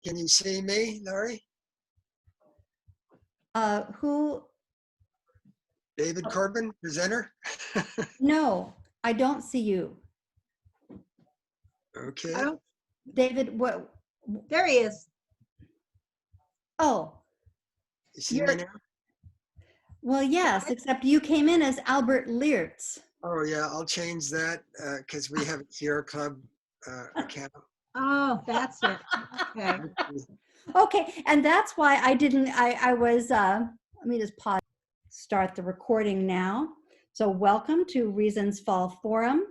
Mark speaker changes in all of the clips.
Speaker 1: Can you see me, Laurie?
Speaker 2: Who?
Speaker 1: David Corbin, presenter?
Speaker 2: No, I don't see you.
Speaker 1: Okay.
Speaker 3: I don't,
Speaker 2: David, what?
Speaker 3: there he is.
Speaker 2: Oh,
Speaker 1: You see me now?
Speaker 2: well, yes, except you came in as Albert Leertz.
Speaker 1: Oh, yeah, I'll change that because we have a Sierra Club account.
Speaker 3: Oh, that's it. Okay.
Speaker 2: Okay, and that's why I didn't, I was, let me just pause, start the recording now. So welcome to Reasons Fall Forum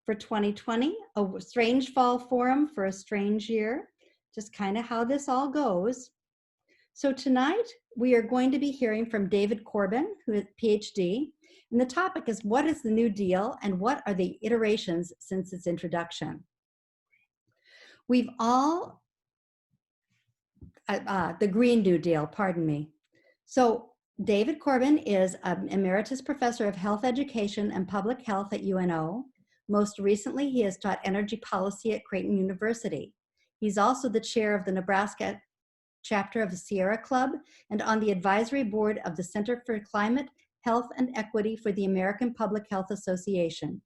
Speaker 2: for 2020, a strange fall forum for a strange year, just kind of how this all goes. So tonight we are going to be hearing from David Corbin, who is a PhD, and the topic is what is the New Deal and what are the iterations since its introduction? We've all, the Green New Deal, pardon me. So David Corbin is an Emeritus Professor of Health Education and Public Health at UNO. Most recently, he has taught energy policy at Creighton University. He's also the chair of the Nebraska chapter of the Sierra Club and on the advisory board of the Center for Climate, Health, and Equity for the American Public Health Association.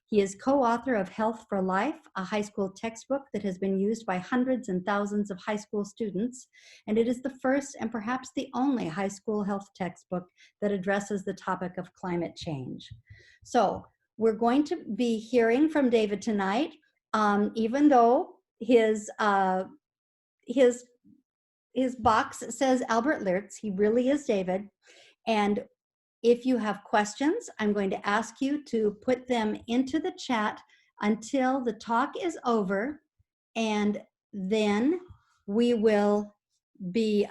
Speaker 2: He is co-author of Health for Life, a high school textbook that has been used by hundreds and thousands of high school students, and it is the first and perhaps the only high school health textbook that addresses the topic of climate change. So we're going to be hearing from David tonight, even though his box says Albert Leertz. He really is David. And if you have questions, I'm going to ask you to put them into the chat until the talk is over. And then we will be,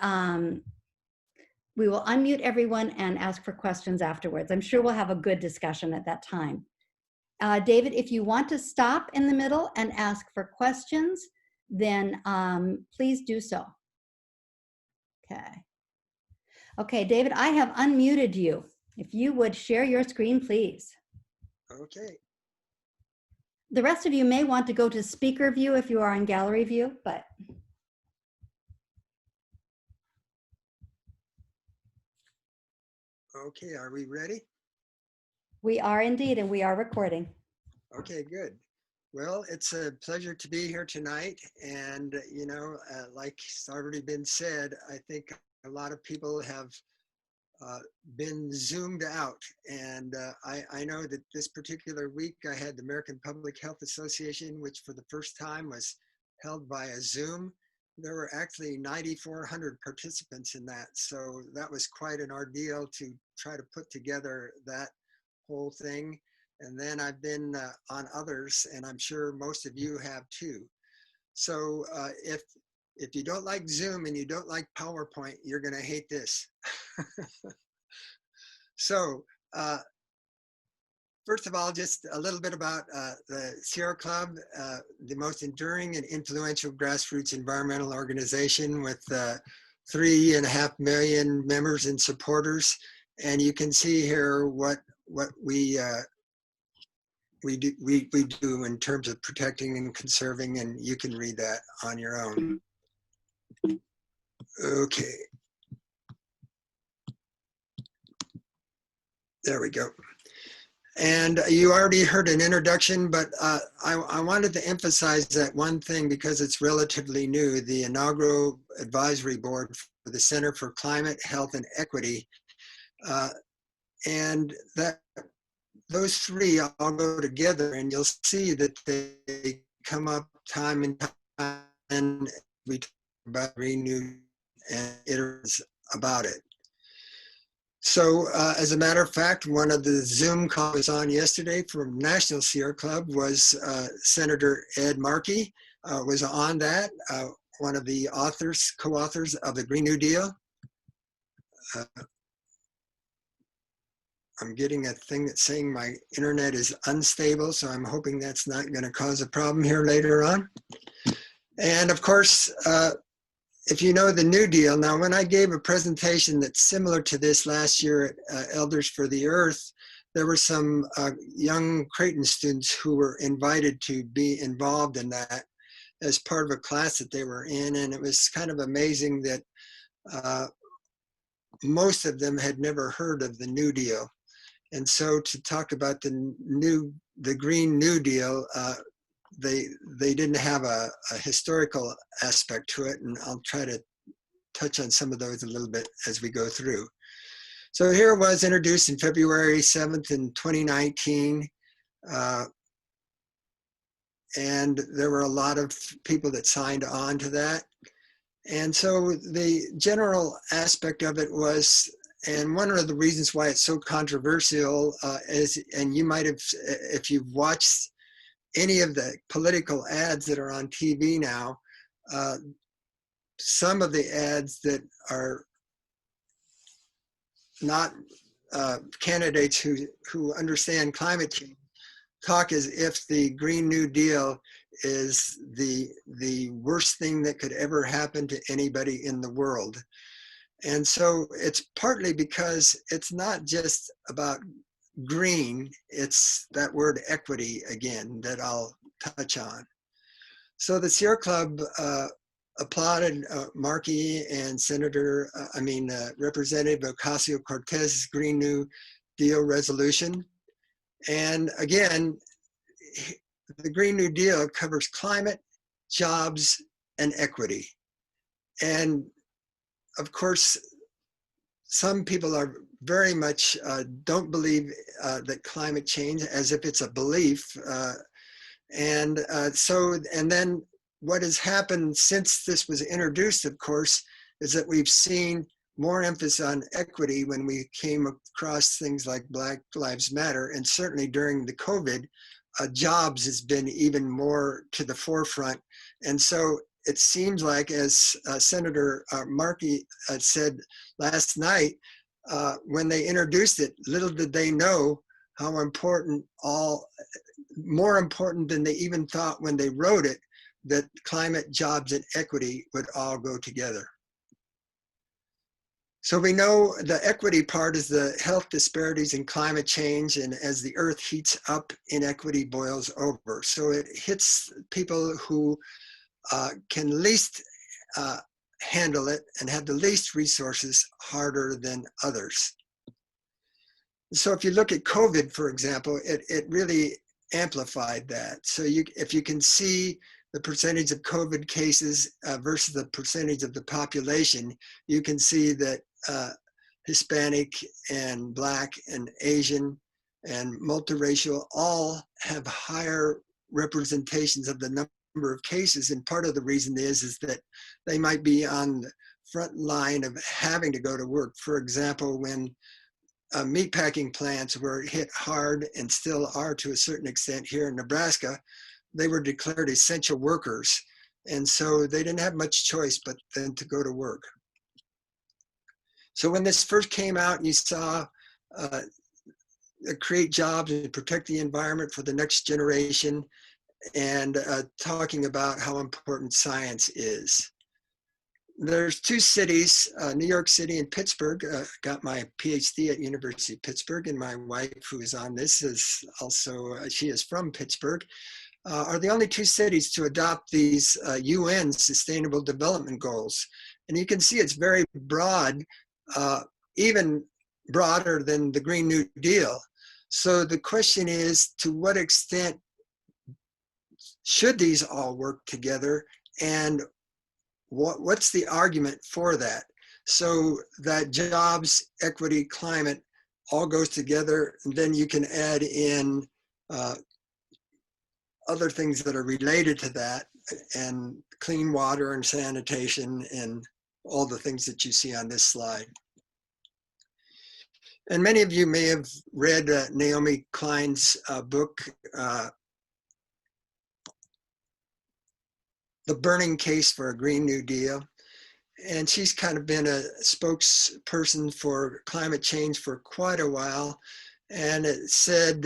Speaker 2: we will unmute everyone and ask for questions afterwards. I'm sure we'll have a good discussion at that time. David, if you want to stop in the middle and ask for questions, then please do so. Okay. Okay, David, I have unmuted you. If you would share your screen, please.
Speaker 1: Okay.
Speaker 2: The rest of you may want to go to speaker view if you are on gallery view, but.
Speaker 1: Okay, are we ready?
Speaker 2: We are indeed, and we are recording.
Speaker 1: Okay, good. Well, it's a pleasure to be here tonight. And, you know, like it's already been said, I think a lot of people have been zoomed out. And I know that this particular week I had the American Public Health Association, which for the first time was held via Zoom. There were actually 9,400 participants in that. So that was quite an ordeal to try to put together that whole thing. And then I've been on others, and I'm sure most of you have too. So if you don't like Zoom and you don't like PowerPoint, you're going to hate this. So first of all, just a little bit about the Sierra Club, the most enduring and influential grassroots environmental organization with 3.5 million members and supporters. And you can see here what we do in terms of protecting and conserving, and you can read that on your own. Okay. There we go. And you already heard an introduction, but I wanted to emphasize that one thing because it's relatively new, the inaugural advisory board for the Center for Climate, Health, and Equity. And that those three all go together, and you'll see that they come up time and time, and we talk about renewed and iterations about it. So as a matter of fact, one of the Zoom calls I was on yesterday from National Sierra Club was Senator Ed Markey was on that, one of the authors, co-authors of the Green New Deal. I'm getting a thing that's saying my internet is unstable, so I'm hoping that's not going to cause a problem here later on. And of course, if you know the New Deal, now when I gave a presentation that's similar to this last year at Elders for the Earth, there were some young Creighton students who were invited to be involved in that. as part of a class that they were in. And it was kind of amazing that most of them had never heard of the New Deal. And so to talk about the Green New Deal, they didn't have a historical aspect to it, and I'll try to touch on some of those a little bit as we go through. So here it was, introduced in February 7th in 2019. And there were a lot of people that signed on to that. And so the general aspect of it was, and one of the reasons why it's so controversial is, and you might have, if you've watched any of the political ads that are on TV now, some of the ads that are not candidates who understand climate change talk as if the Green New Deal is the worst thing that could ever happen to anybody in the world. And so it's partly because it's not just about green, it's that word equity again that I'll touch on. So the Sierra Club applauded Markey and Representative Ocasio-Cortez's Green New Deal resolution. And again, the Green New Deal covers climate, jobs, and equity. And of course, some people are very much don't believe that climate change, as if it's a belief. And then what has happened since this was introduced, of course, is that we've seen more emphasis on equity when we came across things like Black Lives Matter, and certainly during the COVID, jobs has been even more to the forefront. And so it seems like, as Senator Markey said last night, when they introduced it, little did they know how important, more important than they even thought when they wrote it, that climate, jobs, and equity would all go together. So we know the equity part is the health disparities in climate change, and as the earth heats up, inequity boils over. So it hits people who can least handle it and have the least resources harder than others. So if you look at COVID, for example, it really amplified that. So if you can see the percentage of COVID cases versus the percentage of the population, you can see that Hispanic and Black and Asian and multiracial all have higher representations of the number of cases. And part of the reason is that they might be on the front line of having to go to work. For example, when meatpacking plants were hit hard, and still are to a certain extent here in Nebraska, they were declared essential workers. And so they didn't have much choice but then to go to work. So when this first came out and you saw create jobs and protect the environment for the next generation, and talking about how important science is. There's two cities, New York City and Pittsburgh. Got my PhD at University of Pittsburgh, and my wife, who is on this, is also, she is from Pittsburgh, are the only two cities to adopt these UN Sustainable Development Goals. And you can see it's very broad, even broader than the Green New Deal. So the question is, to what extent should these all work together, and what's the argument for that? So that jobs, equity, climate all goes together, and then you can add in other things that are related to that, and clean water and sanitation and all the things that you see on this slide. And many of you may have read Naomi Klein's book, The Burning Case for a Green New Deal. And she's kind of been a spokesperson for climate change for quite a while. And it said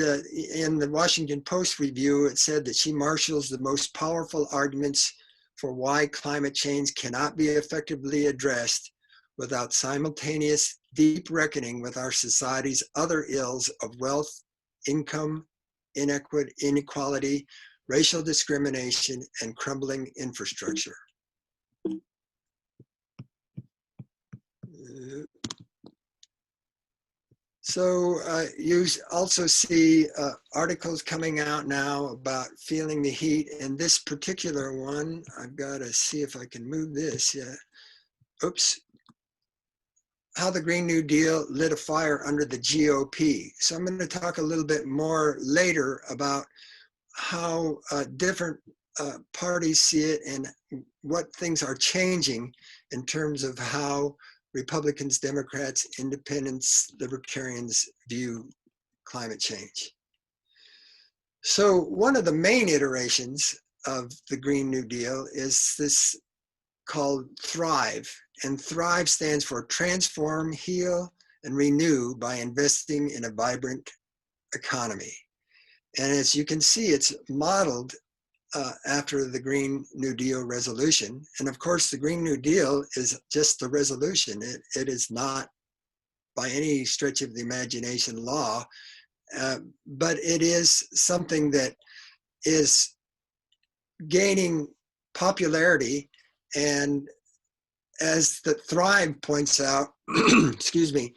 Speaker 1: in the Washington Post review, it said that she marshals the most powerful arguments for why climate change cannot be effectively addressed without simultaneous deep reckoning with our society's other ills of wealth, income, inequality, racial discrimination, and crumbling infrastructure. So you also see articles coming out now about feeling the heat. And this particular one, I've got to see if I can move this. Yeah. Oops. How the Green New Deal lit a fire under the GOP. So I'm going to talk a little bit more later about how different parties see it and what things are changing in terms of how Republicans, Democrats, Independents, Libertarians view climate change. So one of the main iterations of the Green New Deal is this called THRIVE. And THRIVE stands for Transform, Heal, and Renew by Investing in a Vibrant Economy. And as you can see, it's modeled after the Green New Deal resolution. And of course, the Green New Deal is just the resolution. It is not by any stretch of the imagination law, but it is something that is gaining popularity. And as the Thrive points out, excuse me,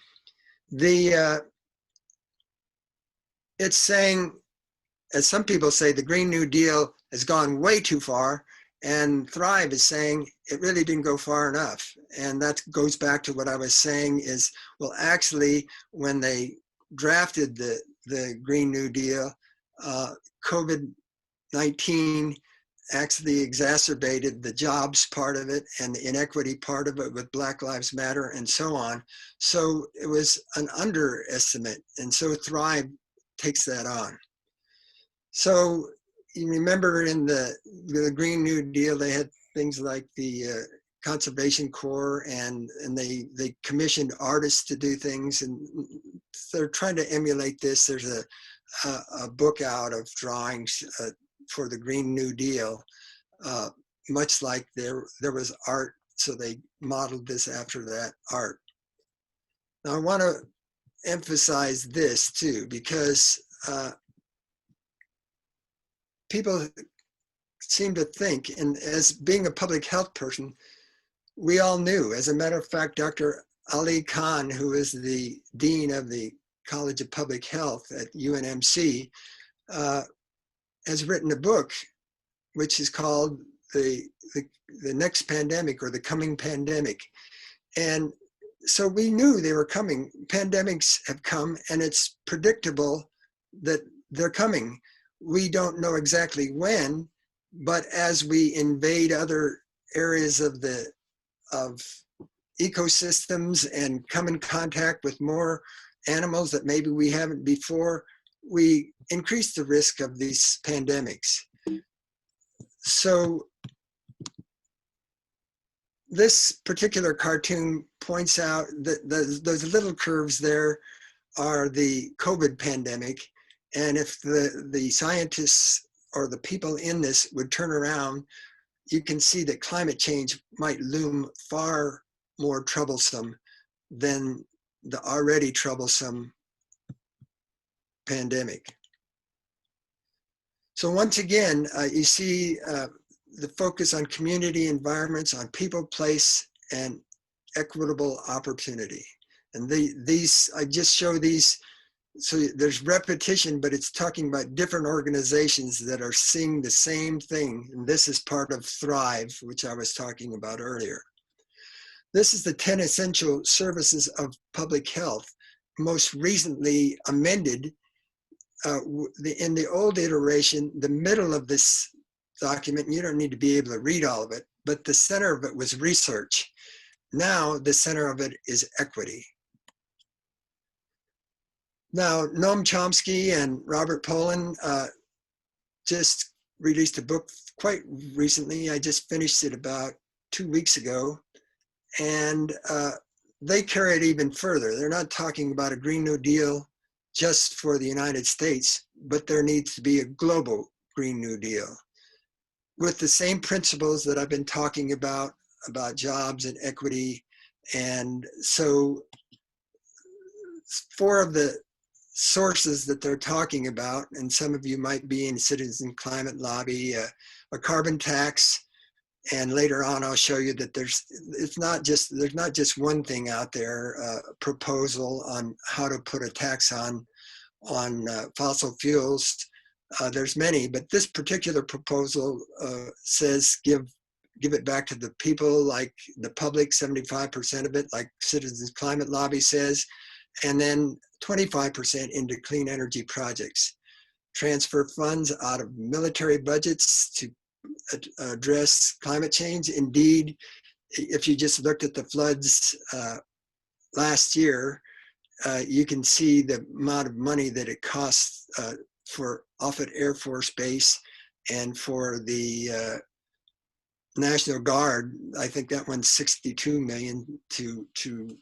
Speaker 1: it's saying, as some people say, the Green New Deal has gone way too far, and Thrive is saying it really didn't go far enough. And that goes back to what I was saying is, well, actually, when they drafted the Green New Deal, COVID-19 actually exacerbated the jobs part of it and the inequity part of it with Black Lives Matter and so on. So it was an underestimate. And so Thrive takes that on. So you remember in the Green New Deal, they had things like the Conservation Corps, and they commissioned artists to do things, and they're trying to emulate this. There's a book out of drawings for the Green New Deal, much like there was art, so they modeled this after that art. Now I want to emphasize this too, because people seem to think, and as being a public health person, we all knew. As a matter of fact, Dr. Ali Khan, who is the Dean of the College of Public Health at UNMC, has written a book which is called the Next Pandemic, or The Coming Pandemic. And so we knew they were coming. Pandemics have come, and it's predictable that they're coming. We don't know exactly when, but as we invade other areas of ecosystems and come in contact with more animals that maybe we haven't before, we increase the risk of these pandemics. So this particular cartoon points out that those little curves there are the COVID pandemic. And if the scientists or the people in this would turn around, you can see that climate change might loom far more troublesome than the already troublesome pandemic. So once again, you see the focus on community environments, on people, place, and equitable opportunity. And these, I just show these, so there's repetition, but it's talking about different organizations that are seeing the same thing. And this is part of Thrive, which I was talking about earlier. This is the 10 essential services of public health, most recently amended. In the old iteration, the middle of this document, you don't need to be able to read all of it, but the center of it was research. Now the center of it is equity. Now, Noam Chomsky and Robert Pollin just released a book quite recently. I just finished it about 2 weeks ago. And they carry it even further. They're not talking about a Green New Deal just for the United States, but there needs to be a global Green New Deal with the same principles that I've been talking about jobs and equity. And so 4 of the sources that they're talking about, and some of you might be in Citizen Climate Lobby, a carbon tax, and later on I'll show you that there's not just one thing out there, a proposal on how to put a tax on fossil fuels. There's many, but this particular proposal says give it back to the people, like the public, 75% of it, like Citizens Climate Lobby says, and then 25% into clean energy projects. Transfer funds out of military budgets to address climate change. Indeed, if you just looked at the floods last year, you can see the amount of money that it costs for Offutt Air Force Base and for the National Guard. I think that one's $62 million to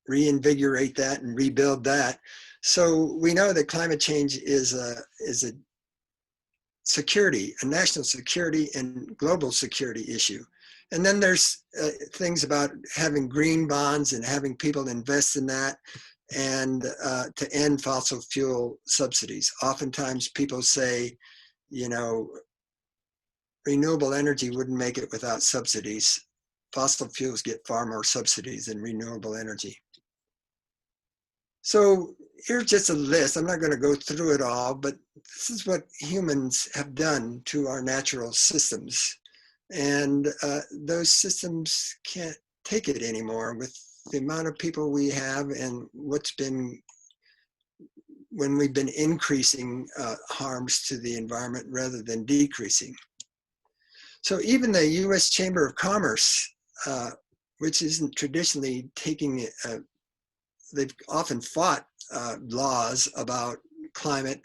Speaker 1: reinvigorate that and rebuild that. So we know that climate change is a security, a national security and global security issue. And then there's things about having green bonds and having people invest in that, and to end fossil fuel subsidies. Oftentimes people say, you know, renewable energy wouldn't make it without subsidies. Fossil fuels get far more subsidies than renewable energy. So here's just a list. I'm not going to go through it all, but this is what humans have done to our natural systems. And those systems can't take it anymore with the amount of people we have and what's been, when we've been increasing harms to the environment rather than decreasing. So even the US Chamber of Commerce, which isn't traditionally taking, they've often fought laws about climate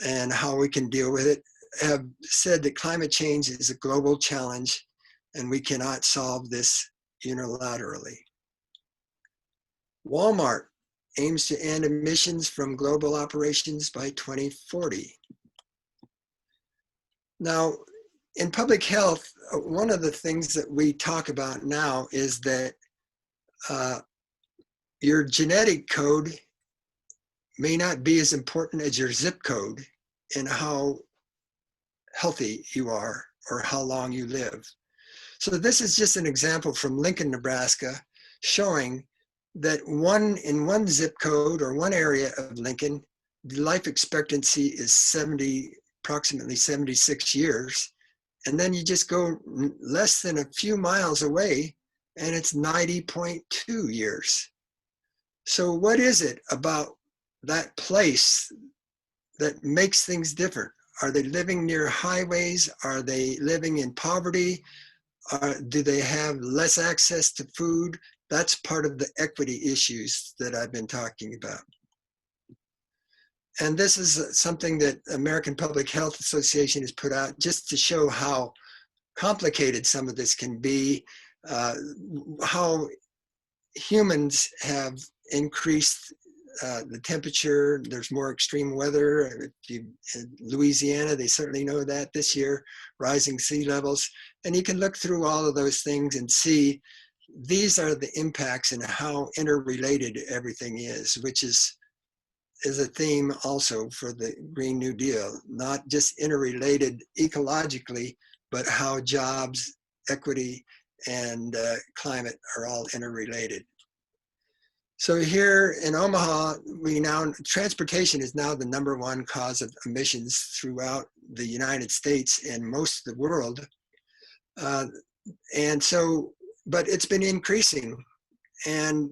Speaker 1: and how we can deal with it, have said that climate change is a global challenge and we cannot solve this unilaterally. Walmart aims to end emissions from global operations by 2040. Now, in public health, one of the things that we talk about now is that your genetic code may not be as important as your zip code in how healthy you are or how long you live. So this is just an example from Lincoln, Nebraska, showing that in one zip code or one area of Lincoln, the life expectancy is approximately 76 years. And then you just go less than a few miles away and it's 90.2 years. So what is it about that place that makes things different? Are they living near highways? Are they living in poverty? Do they have less access to food? That's part of the equity issues that I've been talking about. And this is something that American Public Health Association has put out just to show how complicated some of this can be, how humans have increased the temperature. There's more extreme weather. In Louisiana, they certainly know that this year, rising sea levels. And you can look through all of those things and see these are the impacts and how interrelated everything is, which is a theme also for the Green New Deal, not just interrelated ecologically, but how jobs, equity, and climate are all interrelated. So here in Omaha, transportation is now the #1 cause of emissions throughout the United States and most of the world. And so, but it's been increasing, and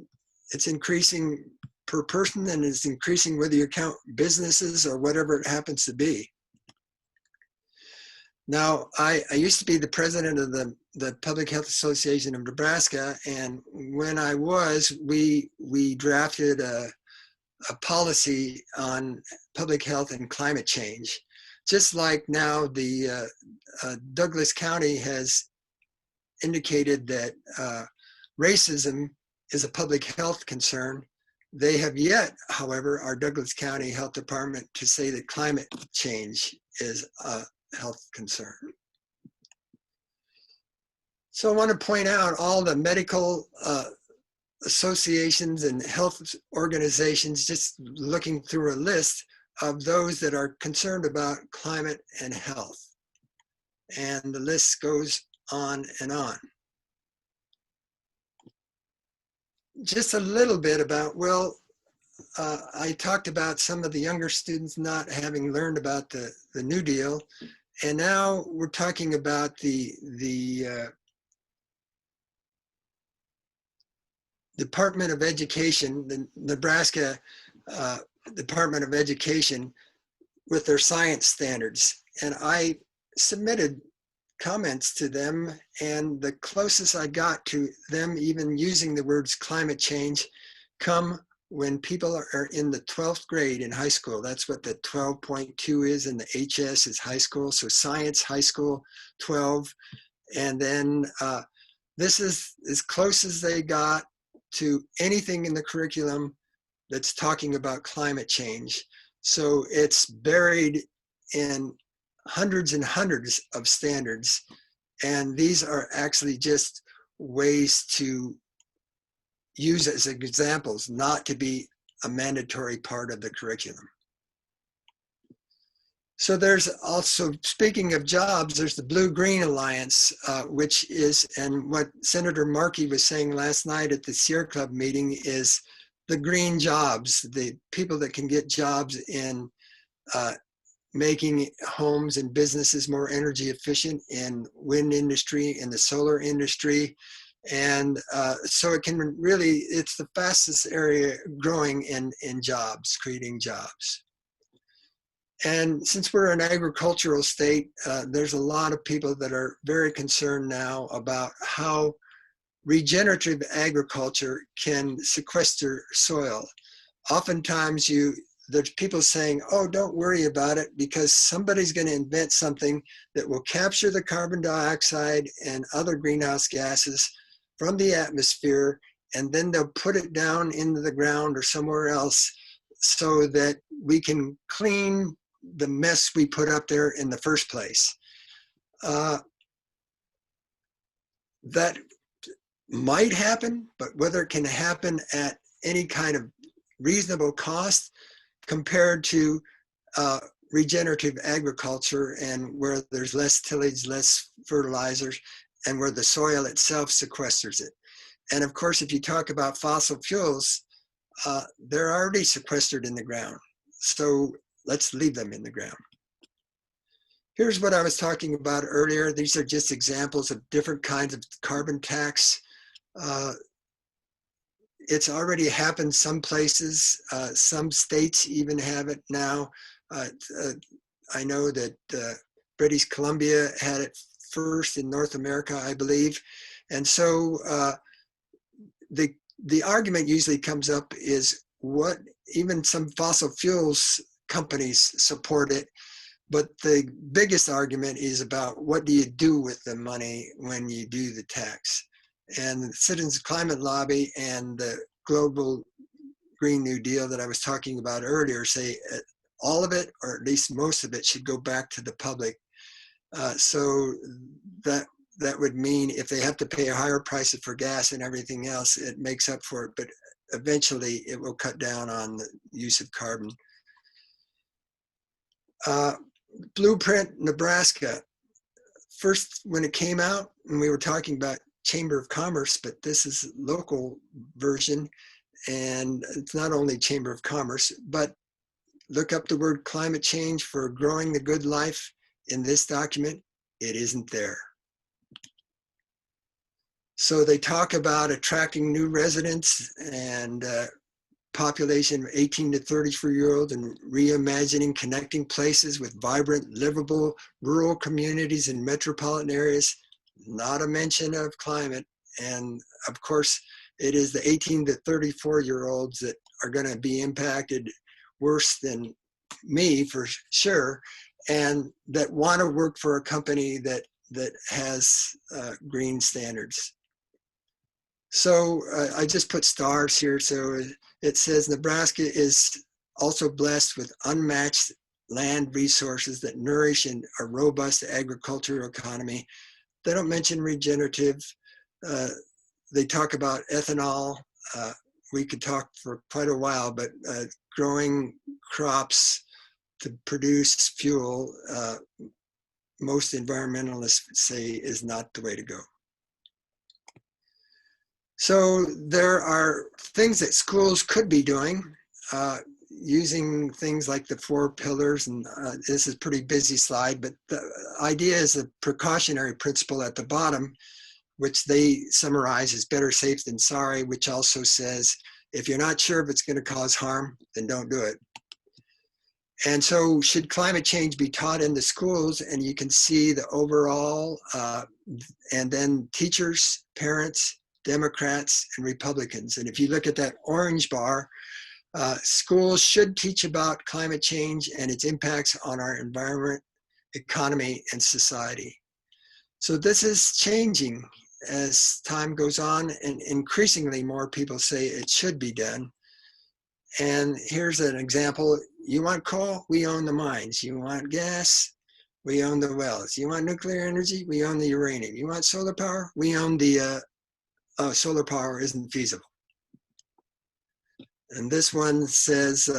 Speaker 1: it's increasing per person, and it's increasing whether you count businesses or whatever it happens to be. Now, I used to be the president of the Public Health Association of Nebraska, and when I was, we drafted a policy on public health and climate change. Just like now, the Douglas County has indicated that racism is a public health concern. They have yet, however, our Douglas County Health Department to say that climate change is a health concern. So I want to point out all the medical associations and health organizations, just looking through a list of those that are concerned about climate and health. And the list goes on and on. Just a little bit about, well, I talked about some of the younger students not having learned about the New Deal. And now we're talking about the Department of Education, the Nebraska Department of Education, with their science standards. And I submitted comments to them, and the closest I got to them even using the words climate change come when people are in the 12th grade in high school. That's what the 12.2 is, and the HS is high school. So science, high school, 12. And then this is as close as they got to anything in the curriculum that's talking about climate change. So it's buried in hundreds and hundreds of standards. And these are actually just ways to use as examples, not to be a mandatory part of the curriculum. So there's also, speaking of jobs, there's the Blue-Green Alliance, which is, and what Senator Markey was saying last night at the Sierra Club meeting is the green jobs, the people that can get jobs in making homes and businesses more energy efficient in wind industry, in the solar industry. And so it can really, it's the fastest area growing in jobs, creating jobs. And since we're an agricultural state, there's a lot of people that are very concerned now about how regenerative agriculture can sequester soil. Oftentimes there's people saying, oh, don't worry about it because somebody's going to invent something that will capture the carbon dioxide and other greenhouse gases from the atmosphere, and then they'll put it down into the ground or somewhere else so that we can clean the mess we put up there in the first place. That might happen, but whether it can happen at any kind of reasonable cost compared to regenerative agriculture, and where there's less tillage, less fertilizers, and where the soil itself sequesters it. And of course, if you talk about fossil fuels, they're already sequestered in the ground. So let's leave them in the ground. Here's what I was talking about earlier. These are just examples of different kinds of carbon tax. It's already happened some places. Some states even have it now. I know that British Columbia had it first in North America, I believe. And so the argument usually comes up is what even some fossil fuels companies support it. But the biggest argument is about what do you do with the money when you do the tax? And the Citizens Climate Lobby and the Global Green New Deal that I was talking about earlier say all of it, or at least most of it, should go back to the public. So that would mean if they have to pay a higher price for gas and everything else, it makes up for it. But eventually it will cut down on the use of carbon. Blueprint Nebraska. First, when it came out, and we were talking about Chamber of Commerce, but this is local version, and it's not only Chamber of Commerce, but look up the word climate change for growing the good life in this document. It isn't there. So they talk about attracting new residents and population 18 to 34-year-olds and reimagining connecting places with vibrant, livable rural communities in metropolitan areas. Not a mention of climate. And of course, it is the 18 to 34-year-olds that are going to be impacted worse than me for sure, and that want to work for a company that has green standards. So I just put stars here. So it says Nebraska is also blessed with unmatched land resources that nourish a robust agricultural economy. They don't mention regenerative. They talk about ethanol. we could talk for quite a while, but growing crops to produce fuel, most environmentalists say is not the way to go. So there are things that schools could be doing, using things like the 4 pillars, and this is a pretty busy slide, but the idea is a precautionary principle at the bottom, which they summarize as better safe than sorry, which also says, if you're not sure if it's going to cause harm, then don't do it. And so should climate change be taught in the schools? And you can see the overall, and then teachers, parents, Democrats, and Republicans. And if you look at that orange bar, schools should teach about climate change and its impacts on our environment, economy, and society. So this is changing as time goes on, and increasingly more people say it should be done. And here's an example. You want coal? We own the mines. You want gas? We own the wells. You want nuclear energy? We own the uranium. You want solar power? We own the solar power isn't feasible. And this one says,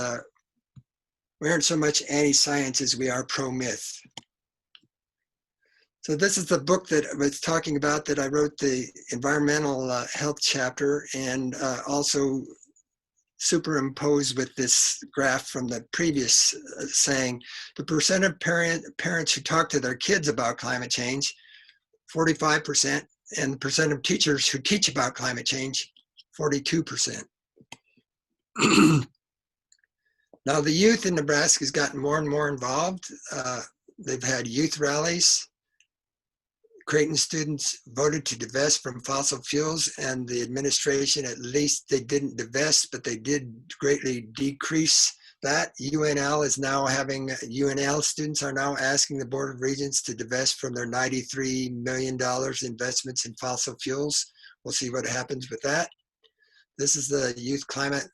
Speaker 1: we aren't so much anti-science as we are pro-myth. So this is the book that I was talking about, that I wrote the environmental health chapter, and also superimposed with this graph from the previous saying, the percent of parents who talk to their kids about climate change, 45%, and the percent of teachers who teach about climate change, 42%. Now the youth in Nebraska has gotten more and more involved. They've had youth rallies. Creighton students voted to divest from fossil fuels, and the administration, at least they didn't divest, but they did greatly decrease that. UNL is now having, UNL students are now asking the Board of Regents to divest from their $93 million investments in fossil fuels. We'll see what happens with that. This is the youth climate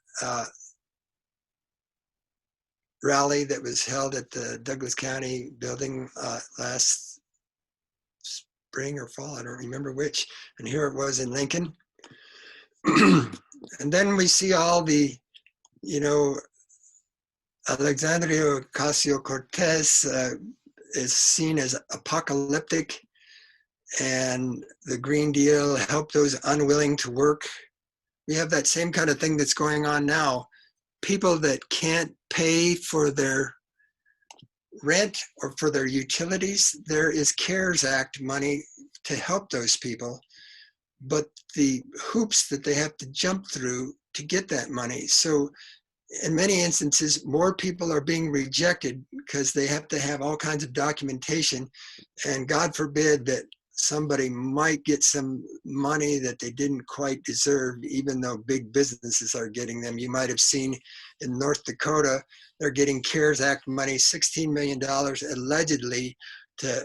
Speaker 1: rally that was held at the Douglas County building last spring or fall, I don't remember which, and here it was in Lincoln. And then we see all the, you know, Alexandria Ocasio-Cortez is seen as apocalyptic, and the Green Deal helped those unwilling to work. We have that same kind of thing that's going on now. People that can't pay for their rent or for their utilities, there is CARES Act money to help those people, but the hoops that they have to jump through to get that money. So in many instances, more people are being rejected because they have to have all kinds of documentation, and God forbid that somebody might get some money that they didn't quite deserve, even though big businesses are getting them. You might have seen in North Dakota, they're getting CARES Act money, $16 million allegedly to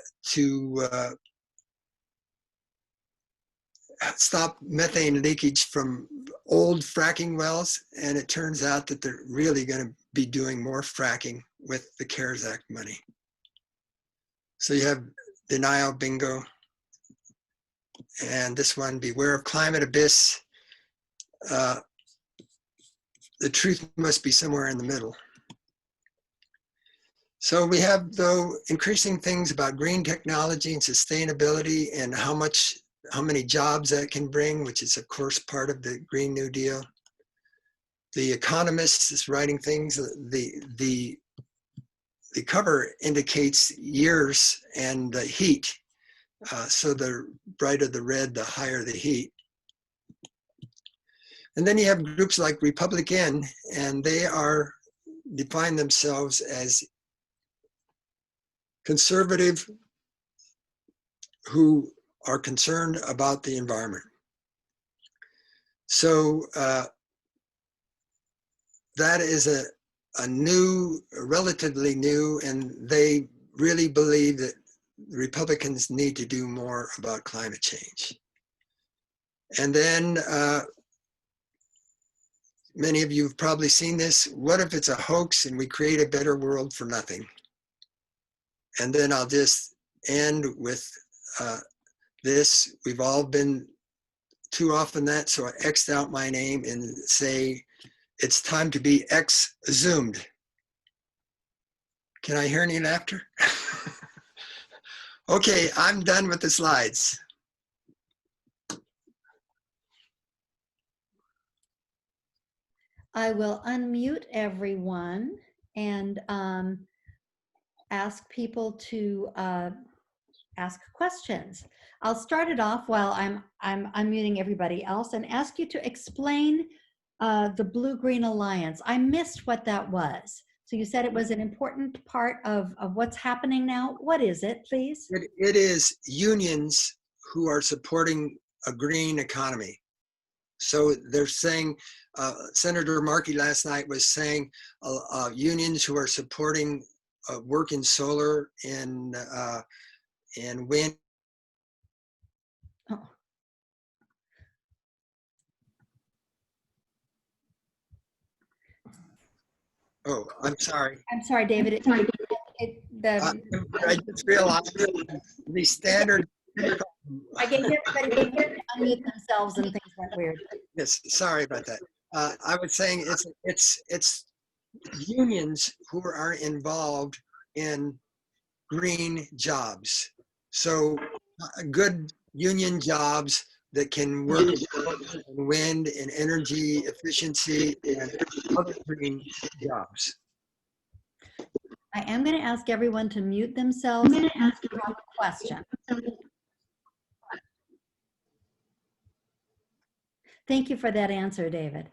Speaker 1: stop methane leakage from old fracking wells. And it turns out that they're really going to be doing more fracking with the CARES Act money. So you have denial bingo. And this one, beware of climate abyss. The truth must be somewhere in the middle. So we have, though, increasing things about green technology and sustainability and how many jobs that can bring, which is of course part of the Green New Deal. The Economist is writing things. The cover indicates years and the heat. So the brighter the red, the higher the heat. And then you have groups like Republican, and they define themselves as conservative who are concerned about the environment. So that is a relatively new, and they really believe that Republicans need to do more about climate change. And then many of you have probably seen this. What if it's a hoax and we create a better world for nothing? And then I'll just end with this. We've all been too often that, so I X'd out my name and say, it's time to be exhumed. Can I hear any laughter? Okay, I'm done with the slides.
Speaker 2: I will unmute everyone and ask people to ask questions. I'll start it off while I'm unmuting everybody else and ask you to explain the Blue-Green Alliance. I missed what that was. So you said it was an important part of what's happening now. What is it, please?
Speaker 1: It is unions who are supporting a green economy. So they're saying, Senator Markey last night was saying unions who are supporting work in solar and wind.
Speaker 2: Oh.
Speaker 1: Oh, I'm sorry.
Speaker 2: I'm sorry, David.
Speaker 1: I just realized the standard.
Speaker 2: I gave everybody to unmute themselves and things went weird.
Speaker 1: Yes, sorry about that. I was saying it's unions who are involved in green jobs. So good union jobs that can work in wind and energy efficiency and other green jobs.
Speaker 2: I am going to ask everyone to mute themselves and ask a question. Thank you for that answer, David.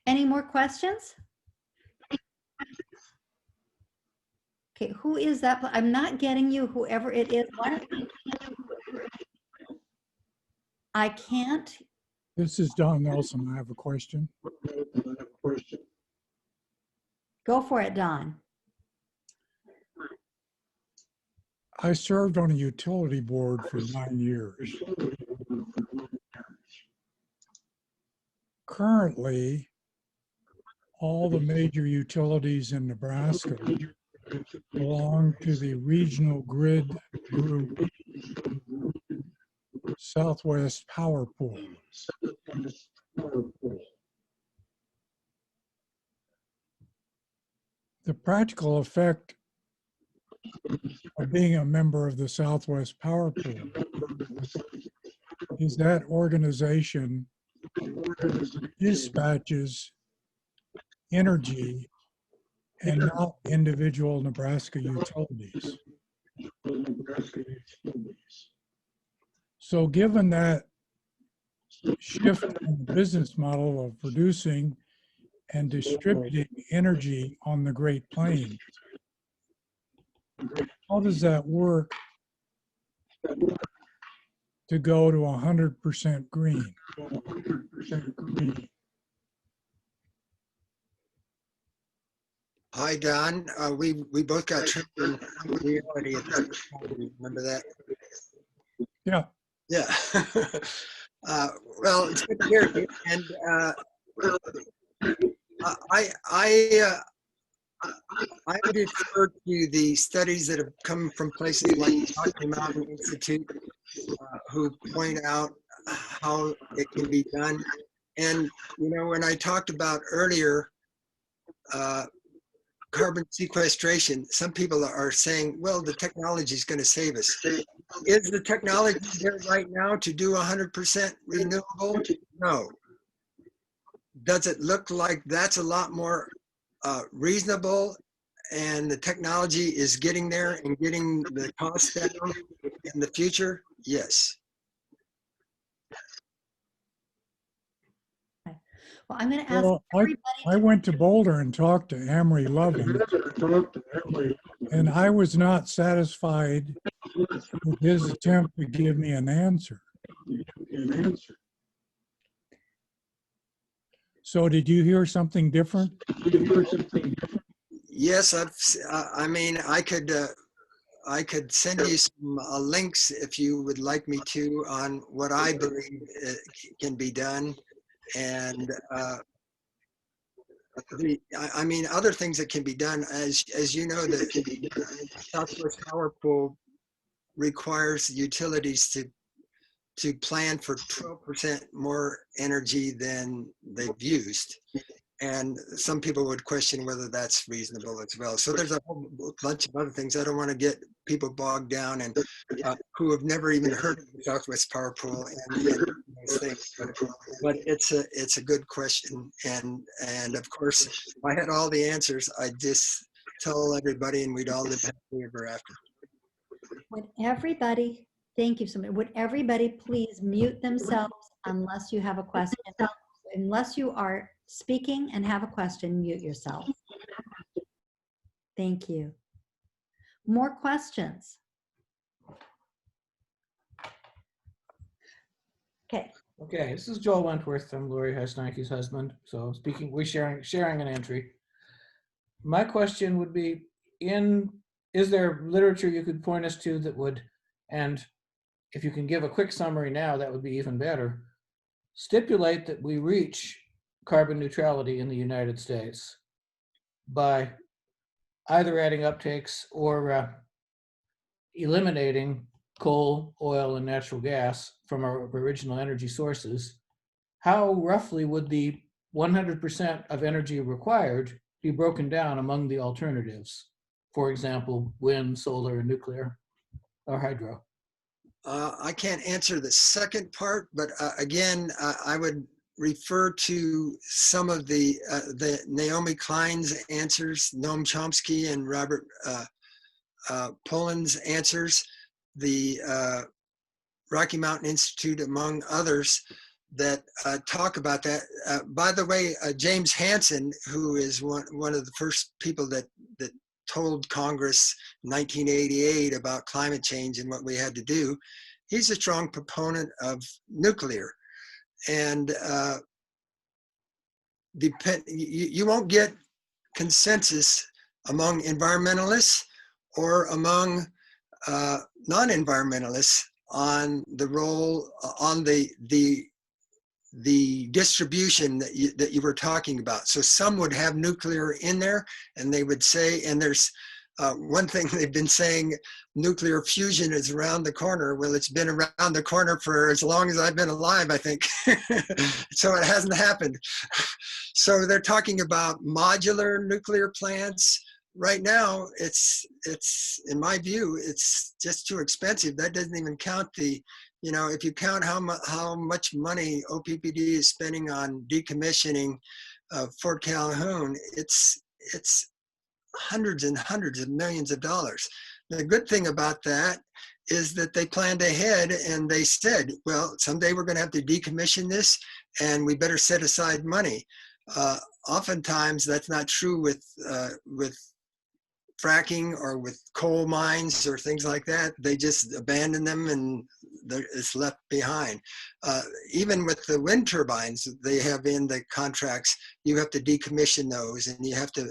Speaker 2: Any more questions? Okay, who is that? I'm not getting you, whoever it is. I can't.
Speaker 4: This is Don Nelson. I have a question.
Speaker 2: Go for it, Don.
Speaker 4: I served on a utility board for 9 years. Currently, all the major utilities in Nebraska belong to the regional grid group, Southwest Power Pool. The practical effect of being a member of the Southwest Power Pool is that organization dispatches energy and not individual Nebraska utilities. So given that shift in the business model of producing and distributing energy on the Great Plains, how does that work to go to 100% green?
Speaker 1: Hi, Don. We both got trained in reality at that time. Remember that?
Speaker 4: Yeah.
Speaker 1: Yeah. Well, it's good to hear you. And I defer to the studies that have come from places like the Rocky Mountain Institute, who point out how it can be done. And, you know, when I talked about earlier, carbon sequestration, some people are saying, well, the technology is going to save us. Is the technology there right now to do 100% renewable? No. Does it look like that's a lot more reasonable and the technology is getting there and getting the cost down in the future? Yes.
Speaker 2: Well, I'm going to ask
Speaker 4: Well, I went to Boulder and talked to Amory Lovin, and I was not satisfied with his attempt to give me an answer. So did you hear something different?
Speaker 1: Yes, I mean, I could I could send you some links if you would like me to on what I believe can be done. And I mean, other things that can be done, as you know, the Southwest Power Pool requires utilities to plan for 12% more energy than they've used. And some people would question whether that's reasonable as well. So there's a whole bunch of other things. I don't want to get people bogged down and who have never even heard of the Southwest Power Pool and those things. But it's a good question. And of course, if I had all the answers, I'd just tell everybody and we'd all live happily ever after.
Speaker 2: Would everybody, thank you so much. Would everybody please mute themselves unless you have a question? Unless you are speaking and have a question, mute yourself. Thank you. More questions? Okay.
Speaker 5: Okay, this is Joel Wentworth. I'm Lori Hesnike's husband. So speaking, we're sharing an entry. My question would be, is there literature you could point us to that would, and if you can give a quick summary now, that would be even better, stipulate that we reach carbon neutrality in the United States by either adding uptakes or eliminating coal, oil, and natural gas from our original energy sources. How roughly would the 100% of energy required be broken down among the alternatives? For example, wind, solar, nuclear, or hydro.
Speaker 1: I can't answer the second part, but again, I would refer to some of the Naomi Klein's answers, Noam Chomsky and Robert Poland's answers, the Rocky Mountain Institute, among others, that talk about that. By the way, James Hansen, who is one of the first people that told Congress in 1988 about climate change and what we had to do, he's a strong proponent of nuclear. And you won't get consensus among environmentalists or among non-environmentalists on the role, on the distribution that you were talking about. So some would have nuclear in there, and they would say, and there's one thing they've been saying, nuclear fusion is around the corner. Well, it's been around the corner for as long as I've been alive, I think. So it hasn't happened. So they're talking about modular nuclear plants. Right now, it's in my view, it's just too expensive. That doesn't even count the, you know, if you count how much money OPPD is spending on decommissioning Fort Calhoun, it's hundreds and hundreds of millions of dollars. The good thing about that is that they planned ahead and they said, well, someday we're going to have to decommission this and we better set aside money. Oftentimes that's not true with fracking or with coal mines or things like that. They just abandon them and it's left behind. Even with the wind turbines they have in the contracts, you have to decommission those and you have to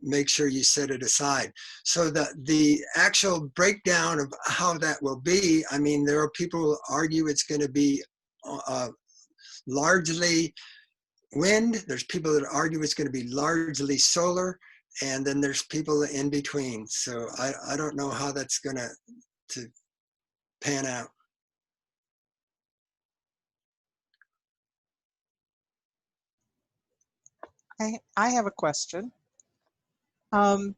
Speaker 1: make sure you set it aside. So the actual breakdown of how that will be, I mean, there are people who argue it's going to be largely wind. There's people that argue it's going to be largely solar. And then there's people in between. So I don't know how that's going to pan out.
Speaker 6: I have a question. I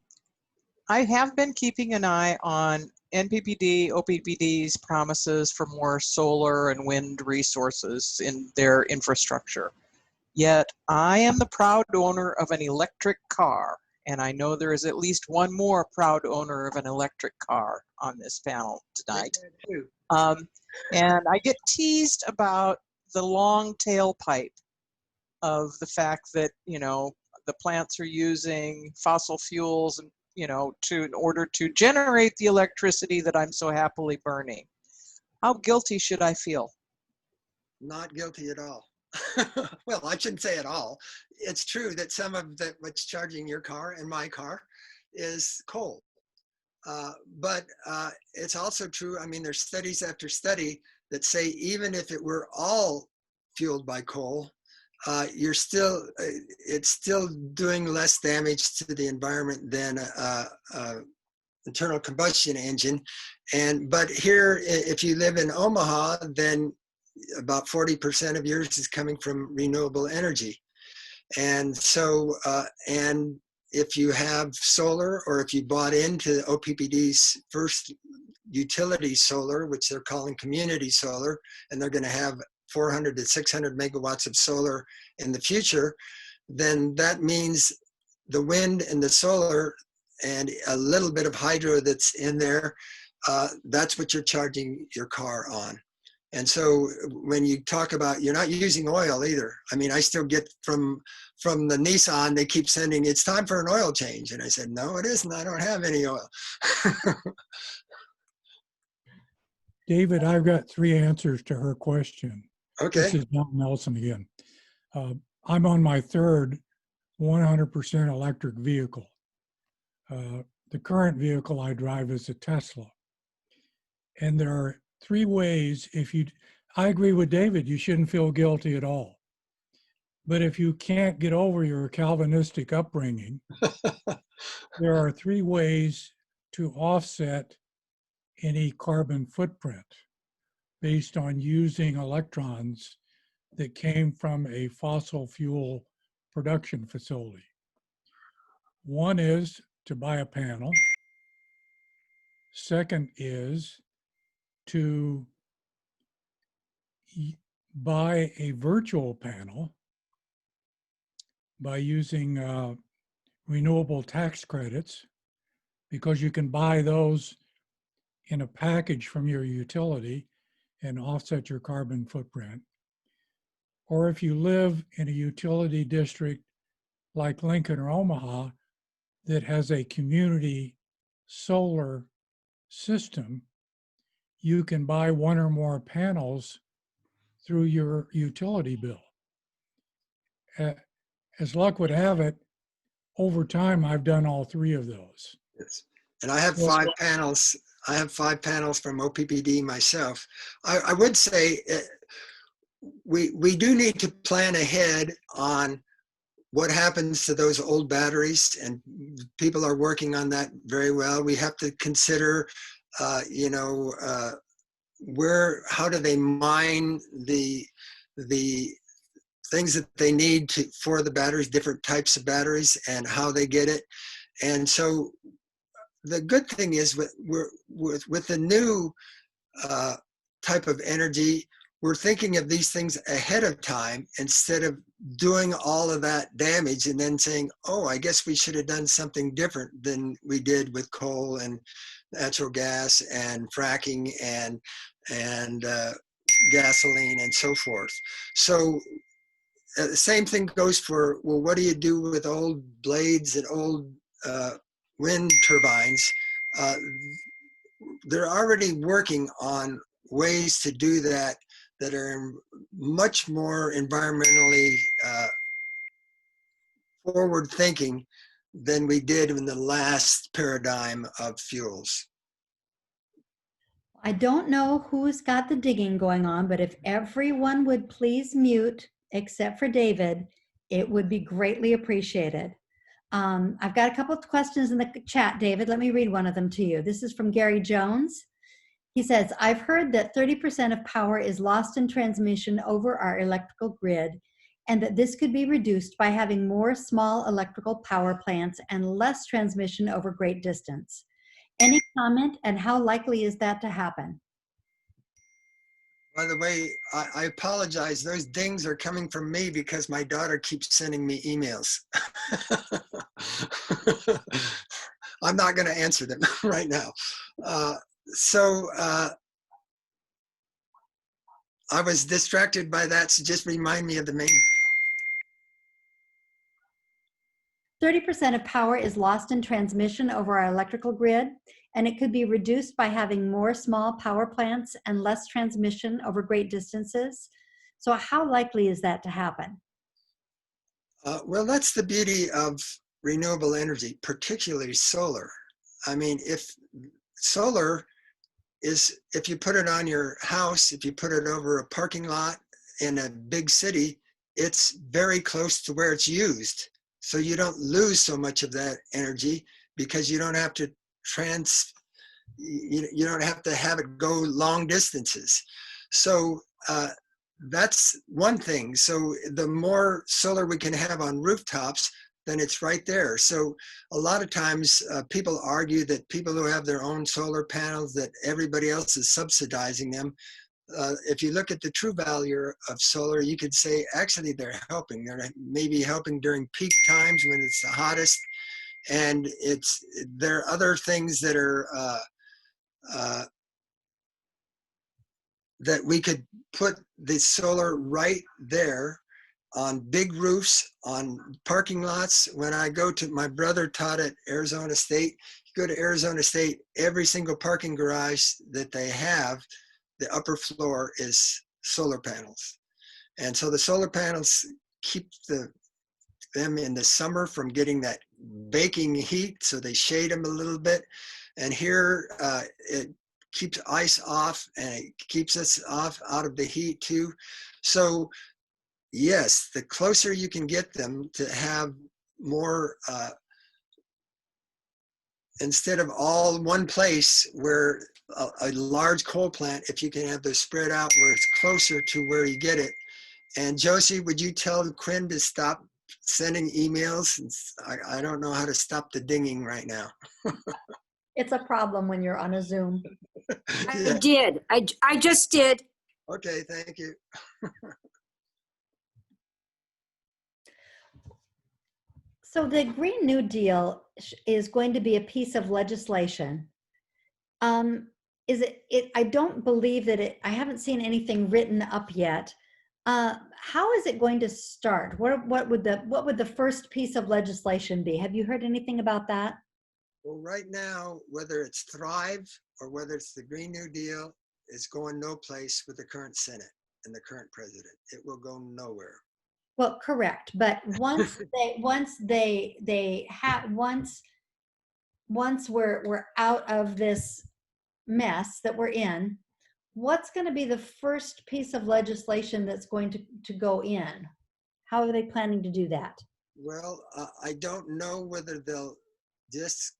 Speaker 6: have been keeping an eye on NPPD, OPPD's promises for more solar and wind resources in their infrastructure. Yet I am the proud owner of an electric car, and I know there is at least one more proud owner of an electric car on this panel tonight. And I get teased about the long tailpipe of the fact that, you know, the plants are using fossil fuels and, you know, in order to generate the electricity that I'm so happily burning. How guilty should I feel?
Speaker 1: Not guilty at all. Well, I shouldn't say at all. It's true that some of what's charging your car and my car is coal. But it's also true. I mean, there's studies after study that say even if it were all fueled by coal, it's still doing less damage to the environment than a internal combustion engine. But here, if you live in Omaha, then about 40% of yours is coming from renewable energy. And so, and if you have solar, or if you bought into OPPD's first utility solar, which they're calling community solar, and they're going to have 400 to 600 megawatts of solar in the future, then that means the wind and the solar and a little bit of hydro that's in there, that's what you're charging your car on. And so when you talk about, you're not using oil either. I mean, I still get from the Nissan, they keep sending, it's time for an oil change. And I said, no, it isn't. I don't have any oil.
Speaker 4: David, I've got 3 answers to her question.
Speaker 1: Okay.
Speaker 4: This is John Nelson again. I'm on my 3rd 100% electric vehicle. The current vehicle I drive is a Tesla. And there are 3 ways. I agree with David, you shouldn't feel guilty at all. But if you can't get over your Calvinistic upbringing, there are 3 ways to offset any carbon footprint based on using electrons that came from a fossil fuel production facility. One is to buy a panel. Second is to buy a virtual panel by using renewable tax credits, because you can buy those in a package from your utility and offset your carbon footprint. Or if you live in a utility district like Lincoln or Omaha that has a community solar system, you can buy 1 or more panels through your utility bill. As luck would have it, over time, I've done all 3 of those.
Speaker 1: Yes. And I have 5 panels. I have 5 panels from OPPD myself. I would say we do need to plan ahead on what happens to those old batteries, and people are working on that very well. We have to consider, how do they mine the things that they need for the batteries, different types of batteries, and how they get it. And so the good thing is with the new type of energy, we're thinking of these things ahead of time instead of doing all of that damage and then saying, oh, I guess we should have done something different than we did with coal and natural gas and fracking and gasoline and so forth. So the same thing goes for, well, what do you do with old blades and old wind turbines? They're already working on ways to do that are much more environmentally forward thinking than we did in the last paradigm of fuels.
Speaker 2: I don't know who's got the digging going on, but if everyone would please mute except for David, it would be greatly appreciated. I've got a couple of questions in the chat, David. Let me read one of them to you. This is from Gary Jones. He says, I've heard that 30% of power is lost in transmission over our electrical grid, and that this could be reduced by having more small electrical power plants and less transmission over great distance. Any comment, and how likely is that to happen?
Speaker 1: By the way, I apologize. Those dings are coming from me because my daughter keeps sending me emails. I'm not going to answer them right now. I was distracted by that, so just remind me of the main.
Speaker 2: 30% of power is lost in transmission over our electrical grid, and it could be reduced by having more small power plants and less transmission over great distances. So how likely is that to happen?
Speaker 1: Well, that's the beauty of renewable energy, particularly solar. I mean, if solar is, if you put it on your house, if you put it over a parking lot in a big city, it's very close to where it's used. So you don't lose so much of that energy because you don't have to you don't have to have it go long distances. So that's one thing. So the more solar we can have on rooftops, then it's right there. So a lot of times people argue that people who have their own solar panels, that everybody else is subsidizing them. If you look at the true value of solar, you could say actually they're helping. They're maybe helping during peak times when it's the hottest. And there are other things that are that we could put the solar right there on big roofs, on parking lots. When I go to, my brother taught at Arizona State, you go to Arizona State, every single parking garage that they have, the upper floor is solar panels. And so the solar panels keep them in the summer from getting that baking heat, so they shade them a little bit. And here it keeps ice off, and it keeps us off out of the heat too. So yes, the closer you can get them to have more, instead of all one place where a large coal plant, if you can have those spread out where it's closer to where you get it. And Josie, would you tell Quinn to stop sending emails? I don't know how to stop the dinging right now.
Speaker 2: It's a problem when you're on a Zoom.
Speaker 7: I
Speaker 1: Yeah.
Speaker 7: did. I just did.
Speaker 1: Okay, thank you.
Speaker 2: So the Green New Deal is going to be a piece of legislation. Is it? I don't believe that I haven't seen anything written up yet. How is it going to start? What would the first piece of legislation be? Have you heard anything about that?
Speaker 1: Well, right now, whether it's Thrive or whether it's the Green New Deal, it's going no place with the current Senate and the current president. It will go nowhere.
Speaker 2: Well, correct. But once we're out of this mess that we're in, what's going to be the first piece of legislation that's going to go in? How are they planning to do that?
Speaker 1: Well, I don't know whether they'll just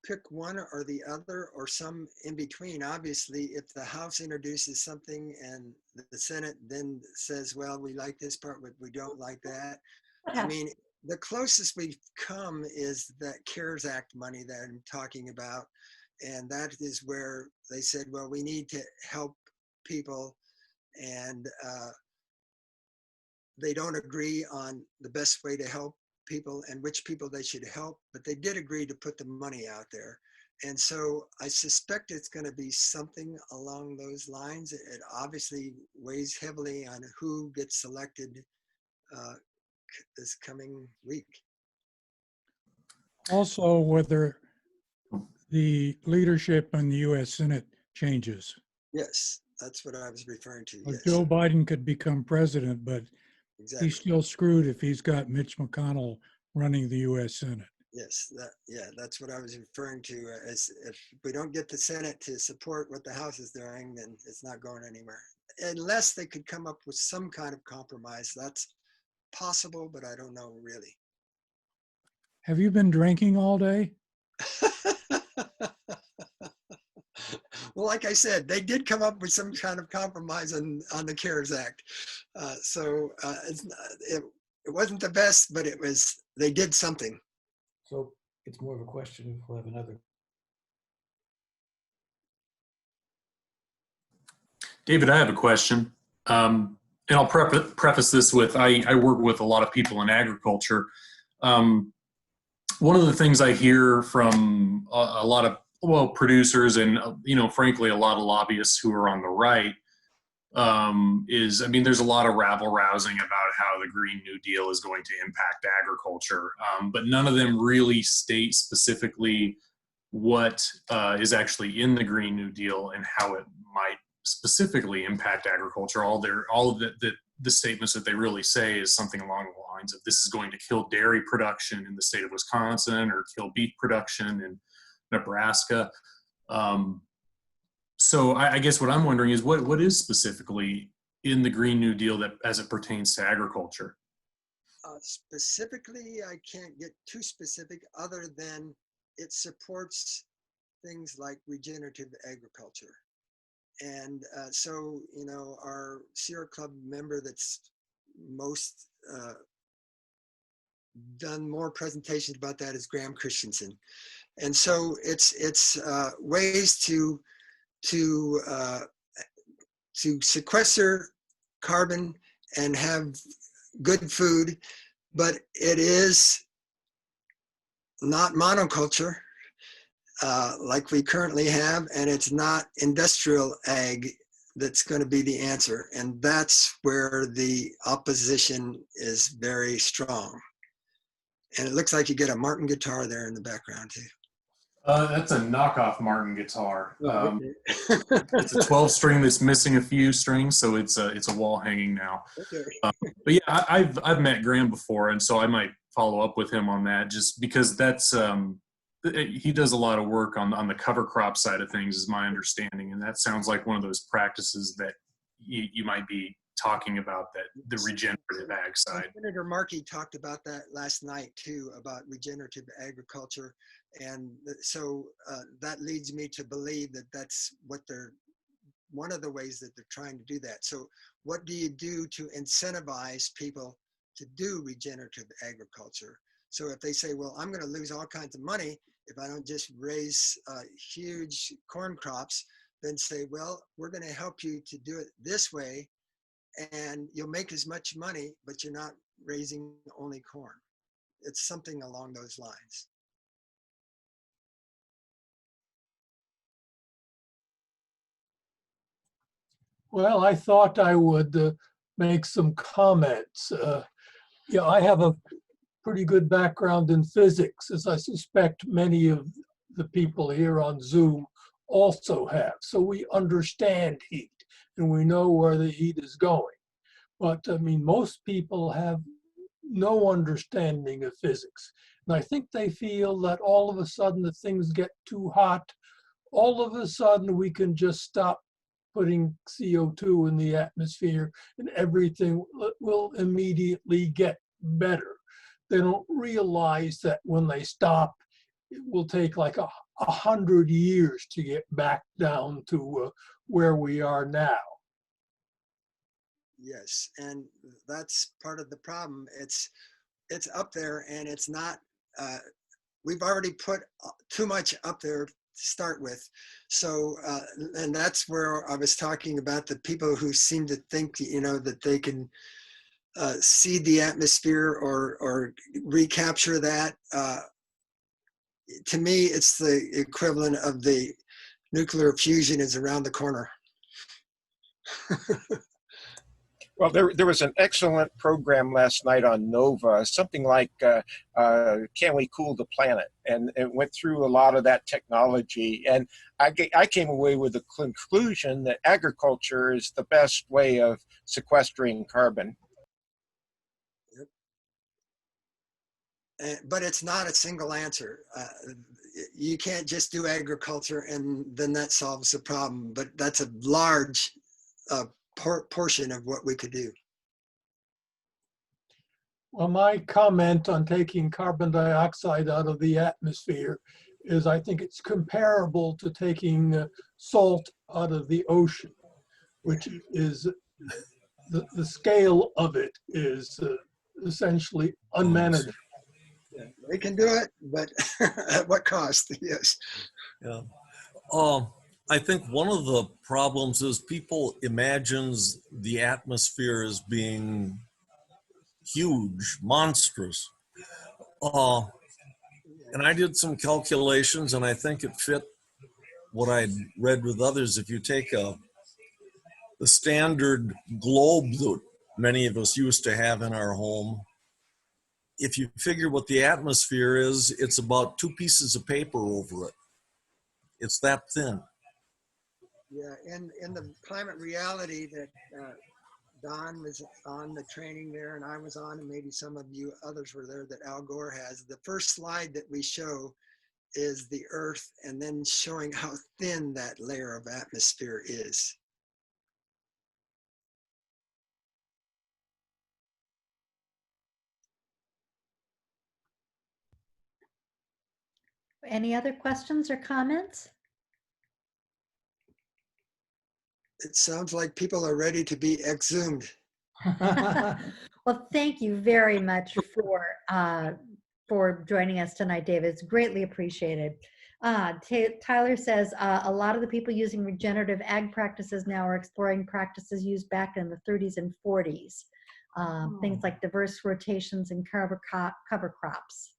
Speaker 1: pick one or the other or some in between. Obviously, if the House introduces something and the Senate then says, well, we like this part, but we don't like that. I mean, the closest we've come is that CARES Act money that I'm talking about. And that is where they said, well, we need to help people. And they don't agree on the best way to help people and which people they should help, but they did agree to put the money out there. And so I suspect it's going to be something along those lines. It obviously weighs heavily on who gets selected this coming week.
Speaker 4: Also, whether the leadership in the U.S. Senate changes.
Speaker 1: Yes, that's what I was referring to. Yes,
Speaker 4: Joe Biden could become president, but
Speaker 1: exactly.
Speaker 4: he's still screwed if he's got Mitch McConnell running the U.S. Senate.
Speaker 1: Yes, that's what I was referring to. As if we don't get the Senate to support what the House is doing, then it's not going anywhere. Unless they could come up with some kind of compromise. That's possible, but I don't know really.
Speaker 4: Have you been drinking all day?
Speaker 1: Well, like I said, they did come up with some kind of compromise on the CARES Act. It wasn't the best, but they did something.
Speaker 5: So it's more of a question if we'll have another.
Speaker 8: David, I have a question. And I'll preface this with, I work with a lot of people in agriculture. One of the things I hear from a lot of, producers and, frankly, a lot of lobbyists who are on the right is, there's a lot of rabble-rousing about how the Green New Deal is going to impact agriculture, but none of them really state specifically what is actually in the Green New Deal and how it might specifically impact agriculture. All of the statements that they really say is something along the lines of this is going to kill dairy production in the state of Wisconsin or kill beef production in Nebraska. So I guess what I'm wondering is what is specifically in the Green New Deal that as it pertains to agriculture?
Speaker 1: Specifically, I can't get too specific other than it supports things like regenerative agriculture. And so, you know, our Sierra Club member that's most done more presentations about that is Graham Christensen. And so it's ways to sequester carbon and have good food, but it is not monoculture like we currently have, and it's not industrial ag that's going to be the answer. And that's where the opposition is very strong. And it looks like you get a Martin guitar there in the background too.
Speaker 8: That's a knockoff Martin guitar.
Speaker 1: Oh, okay.
Speaker 8: It's a 12-string that's missing a few strings, so it's a wall hanging now.
Speaker 1: Okay.
Speaker 8: But yeah, I've met Graham before, and so I might follow up with him on that, just because that's he does a lot of work on the cover crop side of things, is my understanding, and that sounds like one of those practices that you might be talking about, that the regenerative ag side.
Speaker 1: Senator Markey talked about that last night too, about regenerative agriculture. And so that leads me to believe that that's what one of the ways that they're trying to do that. So what do you do to incentivize people to do regenerative agriculture? So if they say, well, I'm going to lose all kinds of money if I don't just raise huge corn crops, then say, well, we're going to help you to do it this way, and you'll make as much money, but you're not raising only corn. It's something along those lines.
Speaker 9: Well, I thought I would make some comments. Yeah, I have a pretty good background in physics, as I suspect many of the people here on Zoom also have. So we understand heat and we know where the heat is going. But I mean, most people have no understanding of physics. And I think they feel that all of a sudden if things get too hot, all of a sudden we can just stop putting CO2 in the atmosphere and everything will immediately get better. They don't realize that when they stop, it will take like 100 years to get back down to where we are now.
Speaker 1: Yes, and that's part of the problem. It's up there, and it's not. We've already put too much up there to start with. So, and that's where I was talking about the people who seem to think, you know, that they can seed the atmosphere or recapture that. To me, it's the equivalent of the nuclear fusion is around the corner.
Speaker 10: Well, there was an excellent program last night on Nova, something like Can We Cool the Planet? And it went through a lot of that technology. And I came away with the conclusion that agriculture is the best way of sequestering carbon.
Speaker 1: But it's not a single answer. You can't just do agriculture and then that solves the problem. But that's a large portion of what we could do.
Speaker 9: Well, my comment on taking carbon dioxide out of the atmosphere is I think it's comparable to taking salt out of the ocean, which is the scale of it is essentially unmanageable.
Speaker 1: Yeah, they can do it, but at what cost? Yes.
Speaker 11: Yeah. I think one of the problems is people imagines the atmosphere as being huge, monstrous. And I did some calculations and I think it fit what I'd read with others. If you take the standard globe that many of us used to have in our home, if you figure what the atmosphere is, it's about 2 pieces of paper over it. It's that thin.
Speaker 1: Yeah, in the climate reality that Don was on the training there and I was on, and maybe some of you others were there, that Al Gore has, the first slide that we show is the Earth, and then showing how thin that layer of atmosphere is.
Speaker 2: Any other questions or comments?
Speaker 1: It sounds like people are ready to be exhumed.
Speaker 2: Well, thank you very much for joining us tonight, David. It's greatly appreciated. Tyler says a lot of the people using regenerative ag practices now are exploring practices used back in the 30s and 40s. Things like diverse rotations and cover crops.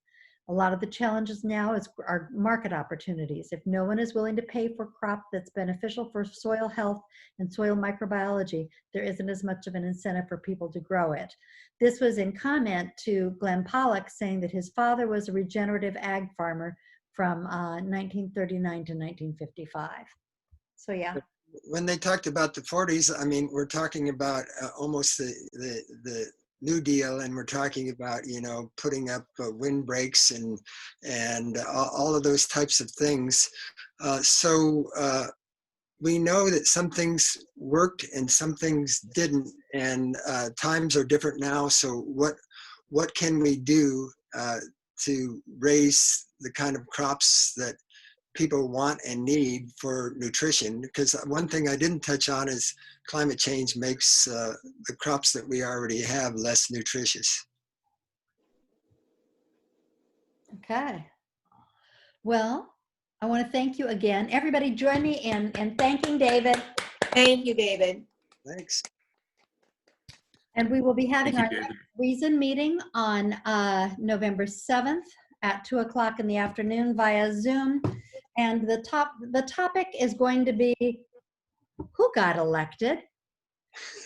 Speaker 2: A lot of the challenges now are market opportunities. If no one is willing to pay for crop that's beneficial for soil health and soil microbiology, there isn't as much of an incentive for people to grow it. This was in comment to Glenn Pollock saying that his father was a regenerative ag farmer from 1939 to 1955. So yeah.
Speaker 1: When they talked about the 40s, I mean, we're talking about almost the New Deal, and we're talking about, you know, putting up windbreaks and all of those types of things. So we know that some things worked and some things didn't, and times are different now. So what can we do to raise the kind of crops that people want and need for nutrition? Because one thing I didn't touch on is climate change makes the crops that we already have less nutritious.
Speaker 2: Okay. Well, I want to thank you again. Everybody join me in thanking David.
Speaker 7: Thank you, David.
Speaker 1: Thanks.
Speaker 2: And we will be having
Speaker 8: Thank
Speaker 2: our
Speaker 8: you,
Speaker 2: next
Speaker 8: David.
Speaker 2: reason meeting on November 7th at 2 o'clock in the afternoon via Zoom. And the topic is going to be who got elected.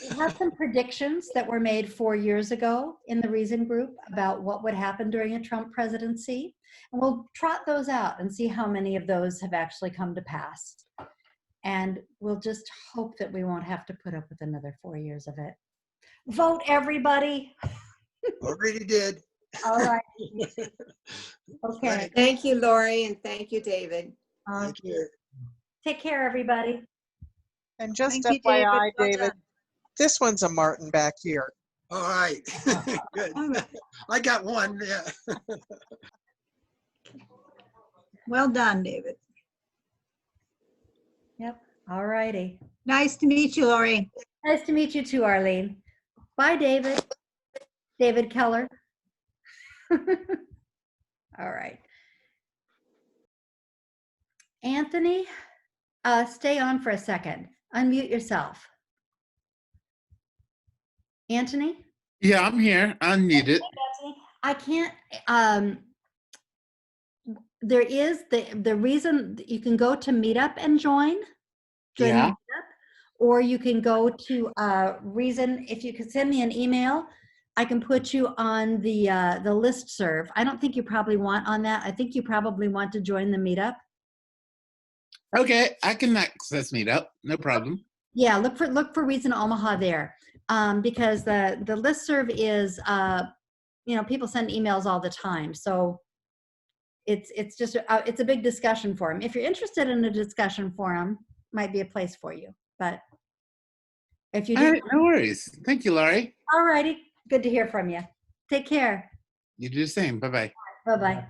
Speaker 2: We have some predictions that were made 4 years ago in the Reason Group about what would happen during a Trump presidency. And we'll trot those out and see how many of those have actually come to pass. And we'll just hope that we won't have to put up with another 4 years of it. Vote, everybody.
Speaker 1: Already did.
Speaker 2: All right. Okay.
Speaker 7: Thank you, Lori, and thank you, David.
Speaker 1: Thank you.
Speaker 2: Take care, everybody.
Speaker 6: And just
Speaker 3: Thank you, David.
Speaker 6: FYI,
Speaker 3: Well
Speaker 6: David,
Speaker 3: done.
Speaker 6: this one's a Martin back here.
Speaker 1: All right. Good.
Speaker 3: All right.
Speaker 1: I got one. Yeah.
Speaker 3: Well done, David.
Speaker 2: Yep. All righty.
Speaker 3: Nice to meet you, Lori.
Speaker 2: Nice to meet you too, Arlene. Bye, David. David Keller. All right. Anthony, stay on for a second. Unmute yourself. Anthony?
Speaker 12: Yeah, I'm here. Unmuted.
Speaker 2: I can't, there is the reason you can go to Meetup and join
Speaker 12: Yeah.
Speaker 2: Meetup, or you can go to Reason. If you could send me an email, I can put you on the listserv. I don't think you probably want on that. I think you probably want to join the Meetup.
Speaker 12: Okay, I can access Meetup. No problem.
Speaker 2: Yeah, look for Reason Omaha there, because the listserv is, you know, people send emails all the time, so it's just it's a big discussion forum. If you're interested in a discussion forum, might be a place for you. But if you
Speaker 12: All right, no worries. Thank you, Laurie.
Speaker 2: all righty, good to hear from you. Take care.
Speaker 12: You do the same. Bye-bye.
Speaker 2: Bye bye.